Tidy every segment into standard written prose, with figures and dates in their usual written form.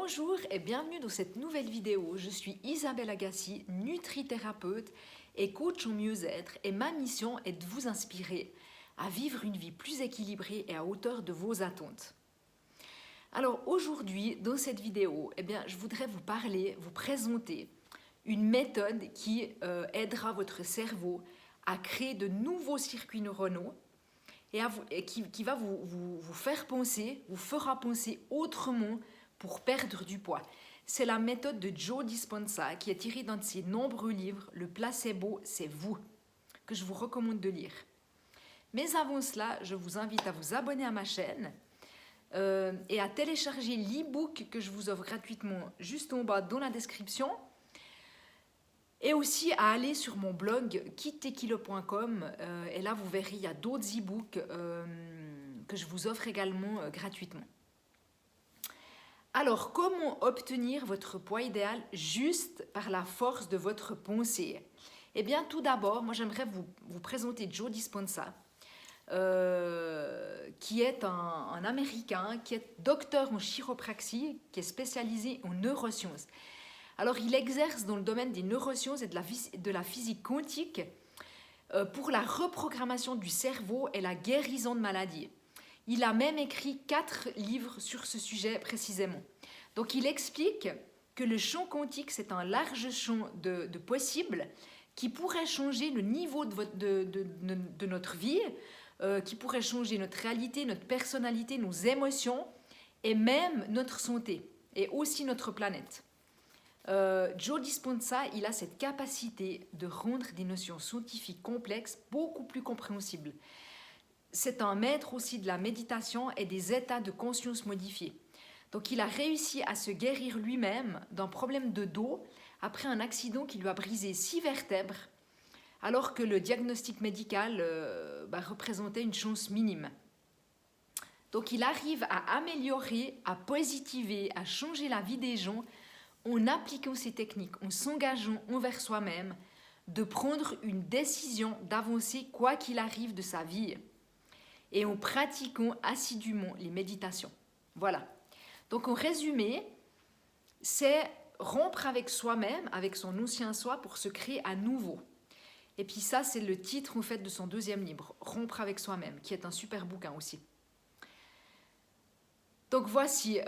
Bonjour et bienvenue dans cette nouvelle vidéo. Je suis Isabelle Agassi, nutrithérapeute et coach en mieux-être et ma mission est de vous inspirer à vivre une vie plus équilibrée et à hauteur de vos attentes. Alors aujourd'hui, dans cette vidéo, je voudrais vous parler, vous présenter une méthode qui aidera votre cerveau à créer de nouveaux circuits neuronaux et qui va vous faire penser, vous fera penser autrement pour perdre du poids. C'est la méthode de Joe Dispenza qui est tirée d'un de ses nombreux livres, Le placebo, c'est vous, que je vous recommande de lire. Mais avant cela, je vous invite à vous abonner à ma chaîne et à télécharger l'e-book que je vous offre gratuitement juste en bas dans la description. Et aussi à aller sur mon blog kittekilo.com et là vous verrez il y a d'autres e-books que je vous offre également gratuitement. Alors comment obtenir votre poids idéal juste par la force de votre pensée? Eh bien tout d'abord, moi j'aimerais vous présenter Joe Dispenza qui est un Américain, qui est docteur en chiropraxie, qui est spécialisé en neurosciences. Alors, il exerce dans le domaine des neurosciences et de la physique quantique pour la reprogrammation du cerveau et la guérison de maladies. Il a même écrit 4 livres sur ce sujet précisément. Donc, il explique que le champ quantique, c'est un large champ de possibles qui pourrait changer le niveau de notre vie, qui pourrait changer notre réalité, notre personnalité, nos émotions et même notre santé et aussi notre planète. Joe Dispenza, il a cette capacité de rendre des notions scientifiques complexes beaucoup plus compréhensibles. C'est un maître aussi de la méditation et des états de conscience modifiés. Donc il a réussi à se guérir lui-même d'un problème de dos après un accident qui lui a brisé 6 vertèbres, alors que le diagnostic médical représentait une chance minime. Donc il arrive à améliorer, à positiver, à changer la vie des gens en appliquant ces techniques, en s'engageant envers soi-même, de prendre une décision d'avancer quoi qu'il arrive de sa vie et en pratiquant assidûment les méditations. Voilà. Donc en résumé, c'est rompre avec soi-même, avec son ancien soi pour se créer à nouveau. Et puis ça, c'est le titre en fait de son 2e livre, Rompre avec soi-même, qui est un super bouquin aussi. Donc voici,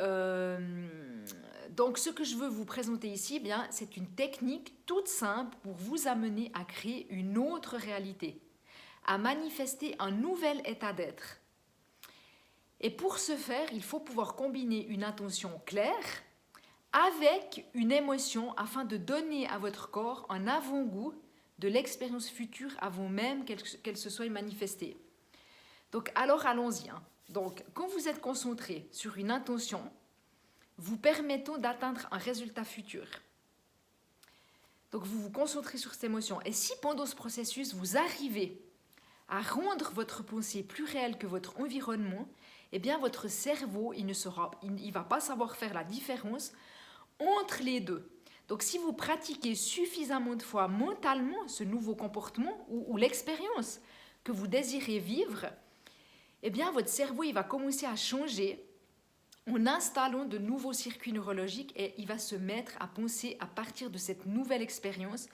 donc ce que je veux vous présenter ici, c'est une technique toute simple pour vous amener à créer une autre réalité, à manifester un nouvel état d'être. Et pour ce faire, il faut pouvoir combiner une intention claire avec une émotion afin de donner à votre corps un avant-goût de l'expérience future avant même qu'elle se soit manifestée. Donc alors allons-y. Donc, quand vous êtes concentré sur une intention, vous permettons d'atteindre un résultat futur. Donc, vous vous concentrez sur cette émotion. Et si pendant ce processus, vous arrivez à rendre votre pensée plus réelle que votre environnement, eh bien, votre cerveau, il ne va pas savoir faire la différence entre les deux. Donc, si vous pratiquez suffisamment de fois mentalement ce nouveau comportement ou l'expérience que vous désirez vivre, eh bien, votre cerveau il va commencer à changer en installant de nouveaux circuits neurologiques et il va se mettre à penser à partir de cette nouvelle expérience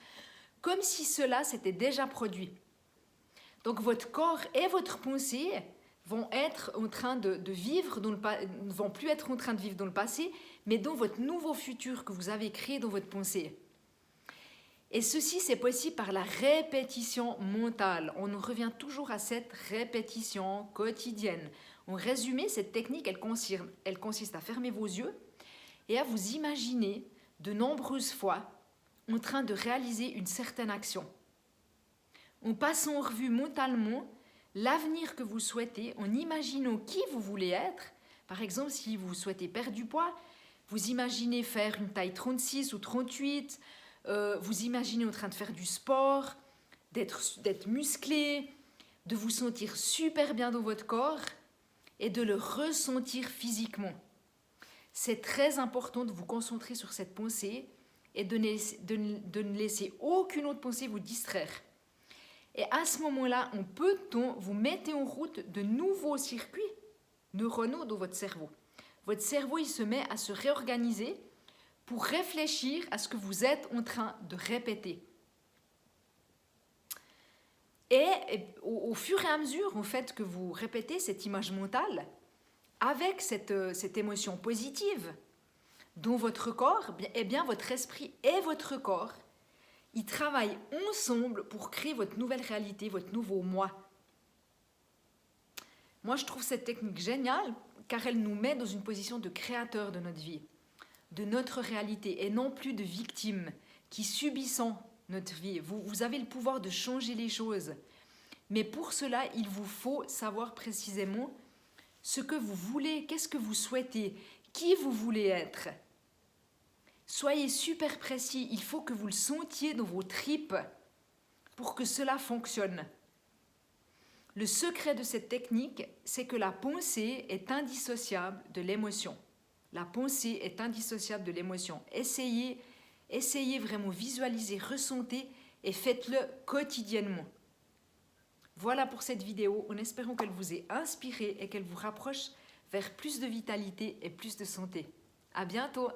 comme si cela s'était déjà produit. Donc, votre corps et votre pensée vont être en train de vivre, ne vont plus être en train de vivre dans le passé, mais dans votre nouveau futur que vous avez créé dans votre pensée. Et ceci, c'est possible par la répétition mentale. On revient toujours à cette répétition quotidienne. En résumé, cette technique, elle consiste à fermer vos yeux et à vous imaginer de nombreuses fois en train de réaliser une certaine action. En passant en revue mentalement l'avenir que vous souhaitez, en imaginant qui vous voulez être. Par exemple, si vous souhaitez perdre du poids, vous imaginez faire une taille 36 ou 38, vous imaginez en train de faire du sport, d'être musclé, de vous sentir super bien dans votre corps et de le ressentir physiquement. C'est très important de vous concentrer sur cette pensée et de ne laisser aucune autre pensée vous distraire. Et à ce moment-là, en peu de temps, vous mettez en route de nouveaux circuits neuronaux dans votre cerveau. votre cerveau il se met à se réorganiser pour réfléchir à ce que vous êtes en train de répéter. Et au fur et à mesure en fait, que vous répétez cette image mentale, avec cette émotion positive, dont votre corps, eh bien votre esprit et votre corps, ils travaillent ensemble pour créer votre nouvelle réalité, votre nouveau moi. Moi, je trouve cette technique géniale car elle nous met dans une position de créateur de notre vie, de notre réalité, et non plus de victime qui subissons notre vie. Vous avez le pouvoir de changer les choses. Mais pour cela, il vous faut savoir précisément ce que vous voulez, qu'est-ce que vous souhaitez, qui vous voulez être. Soyez super précis, il faut que vous le sentiez dans vos tripes pour que cela fonctionne. Le secret de cette technique, c'est que la pensée est indissociable de l'émotion. La pensée est indissociable de l'émotion. Essayez vraiment, visualisez, ressentez et faites-le quotidiennement. Voilà pour cette vidéo, en espérant qu'elle vous ait inspiré et qu'elle vous rapproche vers plus de vitalité et plus de santé. À bientôt!